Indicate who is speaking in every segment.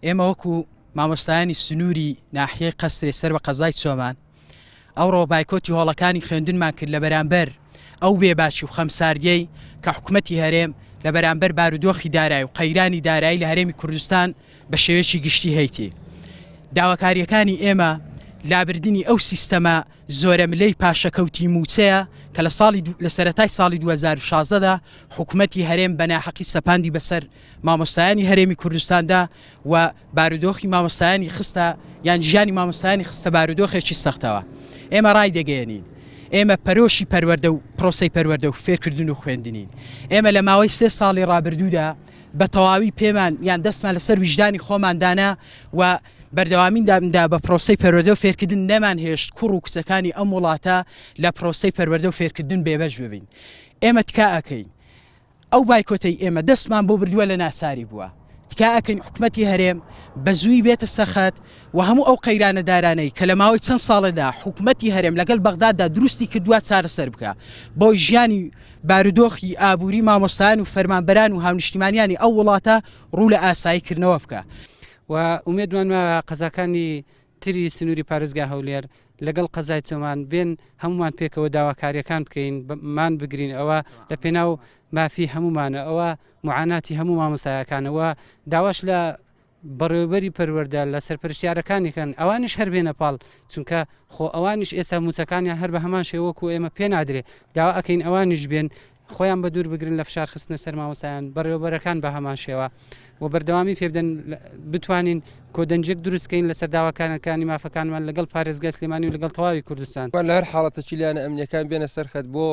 Speaker 1: ئێمە وەکو مامۆستایانی سنووری ناحیەی قەسرێ سەر بە قەزای چۆمان ئەوڕۆ بایکۆتی هۆڵەکانی خوێندنمان کرد لە بەرامبەر ئەو بێباچی و خەمساریەی کە حکوومەتی هەرێم لە بەرامبەر بارودۆخی دارایی و قەیرانی دارایی لە هەرێمی کوردستان بە شێوەیەکی گشتی هەیتی. داواکاریەکانی ئێمە لابردنی ئەو سیستەمە زۆرە ملەی پاشەکەوتی موچەیە کە لە سەرەتای ساڵی 2016دا حکوومەتی هەرێم بە ناحەقی سەپاندی بەسەر مامۆستایانی هەرێمی کوردستاندا و بارودۆخی مامۆستایانی خستە یان ژیانی مامۆستایانی خستە بارودۆخێکی سەختەوە. ئێمە ڕای دەگەێنین، ئێمە پەرۆشی پەروەردە و پرۆسەی پەروەردە و فێرکردن و خوێندنین. ئێمە لە ماوەی 3 ساڵی ڕابردوودا بە تەواوی پێمان یان دەستمان لەسەر ویژدانی خۆماندانا و بەردەوامیندا بە پرۆسەی پەروەردە و فێرکردن نەمان هێشت کوڕ و کچەکانی ئەم وڵاتە لە پرۆسەی پەروەردە و فێرکردن بێبەش ببین. ئێمە تکا ئەکەین ئەو بایکۆتەی ئێمە دەستمان بۆ بردووە لە ناساری بووە، تکا ئەکەین حکوومەتی هەرێم بە زووی بێتە سەخت و هەموو ئەو قەیرانە دارانەی کە لە ماوەی چەند ساڵەدا حکوومەتی هەرێم لەگەڵ بەغداددا دروستی کردووە چارەسەر بکە بۆی ژیانی بارودۆخی ئابووری مامۆستایان و فەرمانبەران و هاونیشتیمانیانی ئەو وڵاتە ڕوو لە ئاساییکردنەوە بکە.
Speaker 2: و ئومێدوانمە قەزاکانی تری سنووری پارێزگا هەولێر لەگەڵ قەزای چۆمان بێن هەمومان پێکەوە داواکاریەکان بکەین مان بگرین ئەوە لە پێناو مافی هەمومانە، ئەوە معاناتی هەموو مامۆستایەکانەوە داواش لە بەڕێوەبەری پەروەردە لە سەرپەرشتیارەکانیکەن ئەوانش هەر بێنە پاڵ چونکە خۆ ئەوانش ئێستا موچەکانیان هەر بە هەمان شێوەکو ئێمە پێ نادرێ داوا ئەەکەین ئەوانش بێن خۆیان بە دوور بگرن لە فشار خستنە سەر مامۆستایان بەڕێوەبەرەکان بە هەمان شێوە و بەردەوامی پێ بدەن بتوانین کۆدەنجێک دروستکەین لەسەر داواکانەکانی مافەکانمان لەگەڵ پارێزگای سلێمانی و لەگەڵ تەواوی کوردستان.
Speaker 3: لە هەر حاڵەتەکی لایەنە ئەمنیەکان بێنە سەرخەت بۆ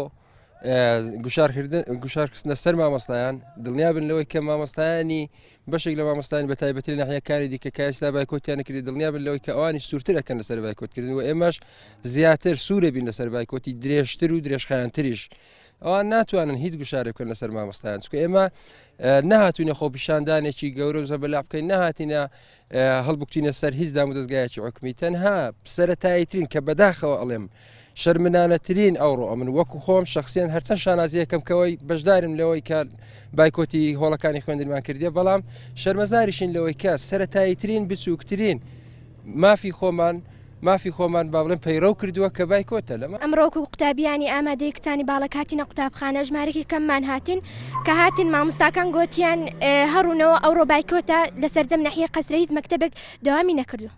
Speaker 3: گوشارکردنە سەر مامۆستایان، دڵنیا بن لەوەی کە مامۆستایانی بەشێک لە مامۆستایانی بە تایبەتی لە ناحیەکانی دیکە کە ئێستا بایکۆتیان نەکردی دڵنیا بن لەوەی کە ئەوانی سوورتر ئەکەن لەسەر بایکۆتکردن و ئێمەش زیاتر سوورە بین لەسەر بایکۆتی درێژتر و درێژخایەنتریش. ئەوان ناتوانن هیچ گوشارێ بکەن لەسەر مامۆستایان چونکە ئێمە نەهاتوینە خۆپیشاندانێکی گەورە و زەبەلاح بکەین، نەهاتینە هەڵبکتینە سەر هیچ دام و دەستگایەکی حکومی، تەنها سەرەتاییترین کە بەداخەوە ئەڵێم شەرمنانەترین ئەوڕۆ ئەمن وەکو خۆم شخصیان هەرچەند شانازیەکەم کەوەی بەشدارم لەوەی کە بایکۆتی هۆڵەکانی خوێندنمان کردیە، بەڵام شەرمەزاریشین لەوەی کە سەرەتاییترین بچووکترین مافی خۆمان با بڵێن پەیڕەو کردووە کە بایکۆتە لەمە.
Speaker 4: ئەمڕۆکو قوتابیانی ئامادەی کتانی باڵەکاتینە قوتابخانە ژمارەی کەممان هاتین کە هاتین مامۆستاکان گوتیان هەڕوونەوە ئەوڕۆ بایکۆتە لە سەرجەم ناحیە قەسرە هیچ مەکتەبێک دەوامی نەکردو.